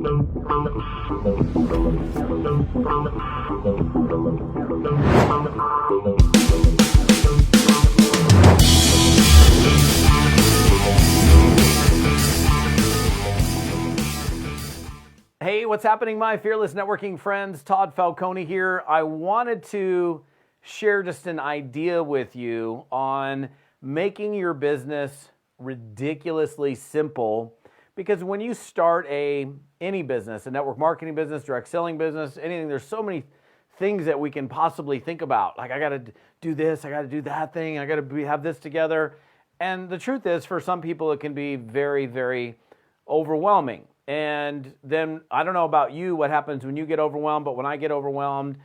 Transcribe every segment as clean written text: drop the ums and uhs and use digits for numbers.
Hey, what's happening, my fearless networking friends? Todd Falcone here. I wanted to share just an idea with you on making your business ridiculously simple, because when you start any business, a network marketing business, direct selling business, anything, there's so many things that we can possibly think about. Like, I got to do this, I got to do that thing, I got to have this together. And the truth is, for some people, it can be very, very overwhelming. And then, I don't know about you, what happens when you get overwhelmed, but when I get overwhelmed,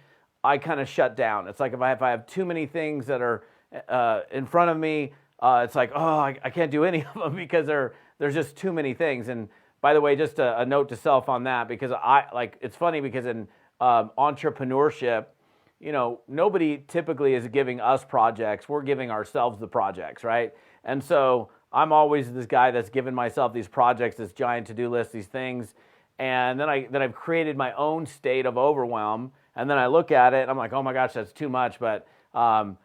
I kind of shut down. It's like if I have too many things that are in front of me, it's like, oh, I can't do any of them because there's just too many things. And by the way, just a note to self on that, because it's funny because in entrepreneurship, nobody typically is giving us projects. We're giving ourselves the projects, right? And so I'm always this guy that's given myself these projects, this giant to-do list, these things, and then I've created my own state of overwhelm, and then I look at it, and I'm like, oh my gosh, that's too much. But one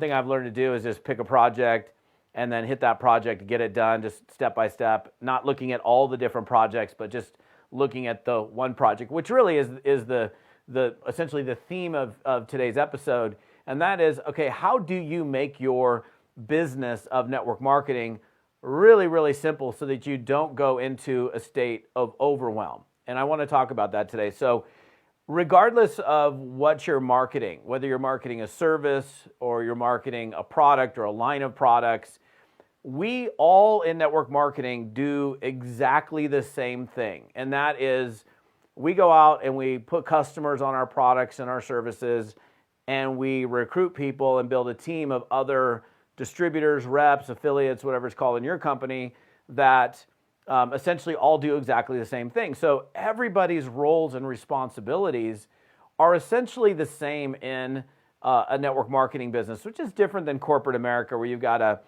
thing I've learned to do is just pick a project and then hit that project to get it done, just step by step, not looking at all the different projects, but just looking at the one project, which really is the essentially the theme of today's episode, and that is, okay, how do you make your business of network marketing really, really simple so that you don't go into a state of overwhelm? And I want to talk about that today. So regardless of what you're marketing, whether you're marketing a service or you're marketing a product or a line of products, we all in network marketing do exactly the same thing. And that is, we go out and we put customers on our products and our services, and we recruit people and build a team of other distributors, reps, affiliates, whatever it's called in your company, that essentially all do exactly the same thing. So everybody's roles and responsibilities are essentially the same in a network marketing business, which is different than corporate America, where you've got a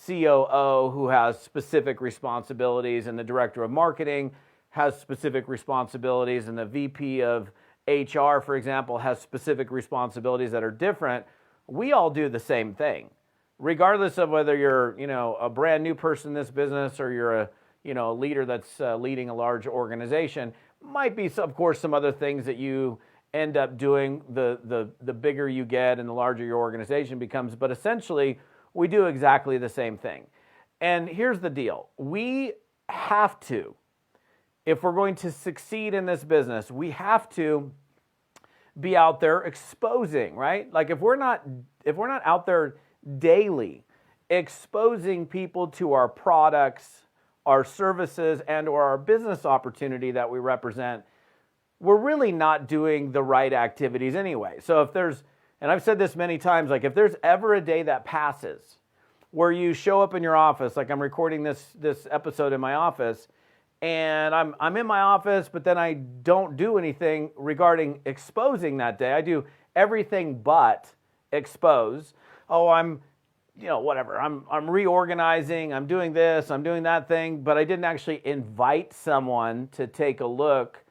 COO who has specific responsibilities, and the director of marketing has specific responsibilities, and the VP of HR, for example, has specific responsibilities that are different. We all do the same thing, regardless of whether you're, a brand new person in this business or you're a leader that's leading a large organization. Might be, of course, some other things that you end up doing the bigger you get and the larger your organization becomes, but essentially we do exactly the same thing. And here's the deal. We have to, if we're going to succeed in this business, we have to be out there exposing, right? Like if we're not out there daily exposing people to our products, our services, and or our business opportunity that we represent, we're really not doing the right activities anyway. So if there's, and I've said this many times, like if there's ever a day that passes where you show up in your office, like I'm recording this episode in my office, and I'm in my office, but then I don't do anything regarding exposing that day. I do everything but expose. Oh, I'm whatever. I'm reorganizing, I'm doing this, I'm doing that thing, but I didn't actually invite someone to take a look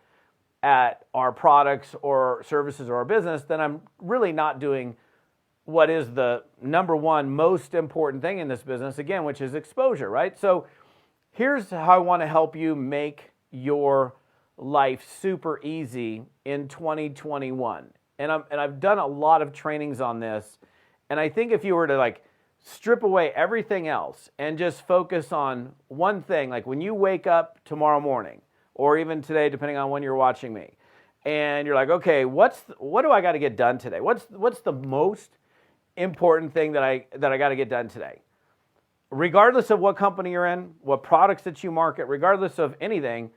at our products or services or our business, then I'm really not doing what is the number one most important thing in this business, again, which is exposure, right? So here's how I want to help you make your life super easy in 2021. And I've done a lot of trainings on this, and I think if you were to strip away everything else and just focus on one thing, like when you wake up tomorrow morning, or even today, depending on when you're watching me, and you're like, okay, what do I got to get done today? What's the most important thing that I got to get done today? Regardless of what company you're in, what products that you market, regardless of anything,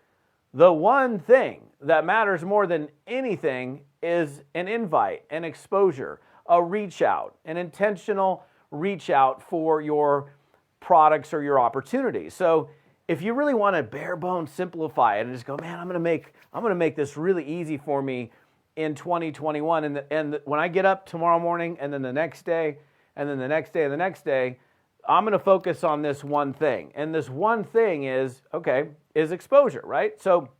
the one thing that matters more than anything is an invite, an exposure, a reach out, an intentional reach out for your products or your opportunities. So if you really want to bare bones simplify it and just go, man, I'm going to make this really easy for me in 2021, and when I get up tomorrow morning, and then the next day, and then the next day, and the next day, I'm going to focus on this one thing. And this one thing is exposure, right? So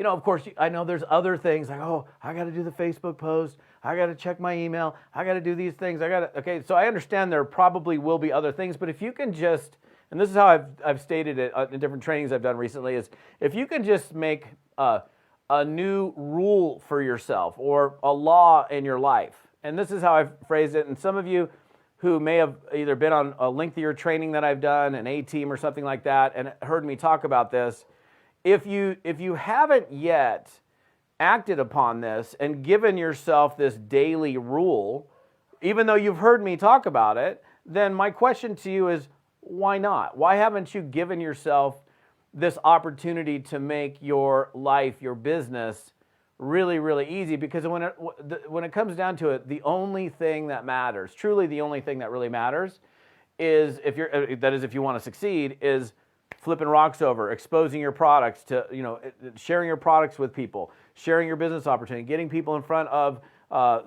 of course, I know there's other things like, oh, I got to do the Facebook post. I got to check my email. I got to do these things. Okay, so I understand there probably will be other things, but if you can just, and this is how I've stated it in different trainings I've done recently, is if you can just make a new rule for yourself or a law in your life, and this is how I've phrased it, and some of you who may have either been on a lengthier training that I've done, an A-team or something like that, and heard me talk about this, if you haven't yet acted upon this and given yourself this daily rule, even though you've heard me talk about it, then my question to you is, why not? Why haven't you given yourself this opportunity to make your life, your business, really, really easy? Because when it comes down to it, the only thing that matters, truly the only thing that really matters, is if you want to succeed, is flipping rocks over, exposing your products to, sharing your products with people, sharing your business opportunity, getting people in front of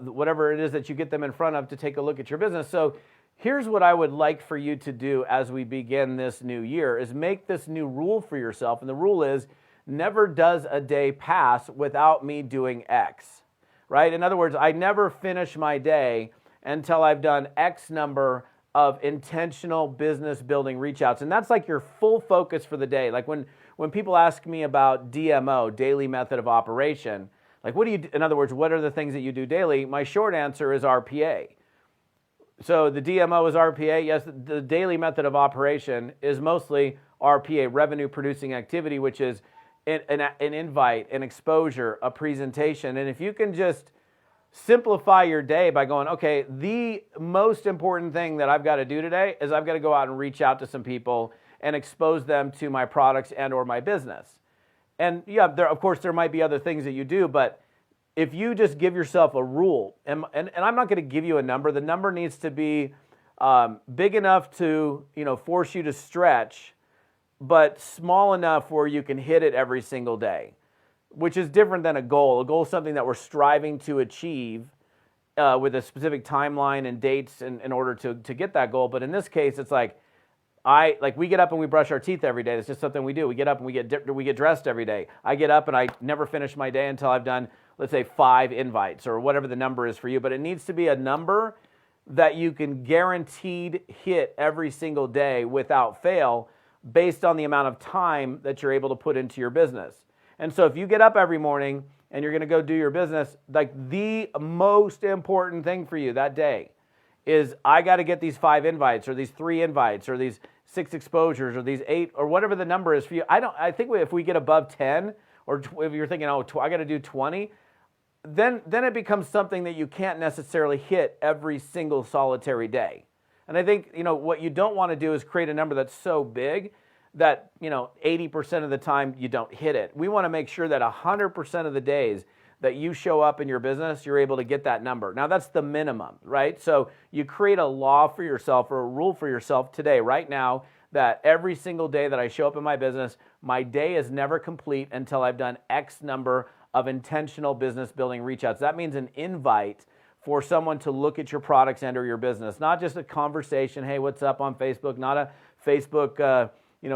whatever it is that you get them in front of to take a look at your business. So here's what I would like for you to do as we begin this new year, is make this new rule for yourself. And the rule is, never does a day pass without me doing X, right? In other words, I never finish my day until I've done X number of intentional business building reach outs. And that's like your full focus for the day. Like when people ask me about DMO, daily method of operation, like in other words, what are the things that you do daily? My short answer is RPA. So the DMO is RPA. Yes, the daily method of operation is mostly RPA, revenue producing activity, which is an invite, an exposure, a presentation. And if you can just simplify your day by going, okay, the most important thing that I've got to do today is I've got to go out and reach out to some people and expose them to my products and or my business. And yeah, of course, there might be other things that you do, but if you just give yourself a rule, and I'm not going to give you a number, the number needs to be big enough to force you to stretch, but small enough where you can hit it every single day, which is different than a goal. A goal is something that we're striving to achieve with a specific timeline and dates in order to get that goal. But in this case, it's like we get up and we brush our teeth every day. It's just something we do. We get up and we get dressed every day. I get up and I never finish my day until I've done, let's say, 5 invites or whatever the number is for you. But it needs to be a number that you can guaranteed hit every single day without fail, based on the amount of time that you're able to put into your business. And so if you get up every morning and you're going to go do your business, like the most important thing for you that day is, I got to get these 5 invites or these 3 invites or these 6 exposures or these 8 or whatever the number is for you. I think if we get above 10, or if you're thinking, oh, I got to do 20, then it becomes something that you can't necessarily hit every single solitary day. And I think, what you don't want to do is create a number that's so big that, 80% of the time you don't hit it. We want to make sure that 100% of the days that you show up in your business, you're able to get that number. Now, that's the minimum, right? So you create a law for yourself or a rule for yourself today, right now, that every single day that I show up in my business, my day is never complete until I've done X number of intentional business building reach outs. That means an invite for someone to look at your products and or your business, not just a conversation, hey, what's up on Facebook, not a Facebook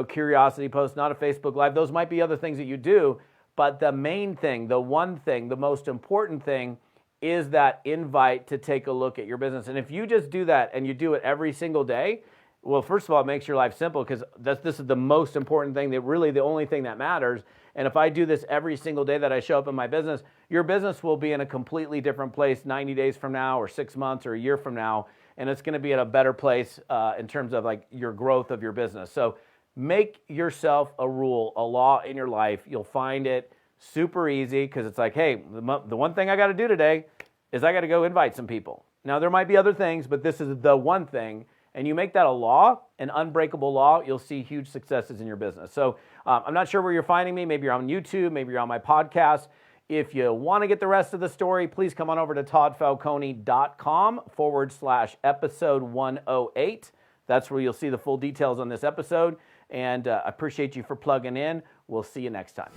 curiosity post, not a Facebook Live. Those might be other things that you do, but the main thing, the one thing, the most important thing is that invite to take a look at your business. And if you just do that and you do it every single day, well, first of all, it makes your life simple, because this is the most important thing, that really the only thing that matters. And if I do this every single day that I show up in my business, your business will be in a completely different place 90 days from now or 6 months or a year from now. And it's going to be in a better place in terms of like your growth of your business. So make yourself a rule, a law in your life. You'll find it super easy, because it's like, hey, the one thing I got to do today is I got to go invite some people. Now, there might be other things, but this is the one thing. And you make that a law, an unbreakable law, you'll see huge successes in your business. So I'm not sure where you're finding me. Maybe you're on YouTube, maybe you're on my podcast. If you want to get the rest of the story, please come on over to toddfalcone.com/episode 108. That's where you'll see the full details on this episode. And I appreciate you for plugging in. We'll see you next time.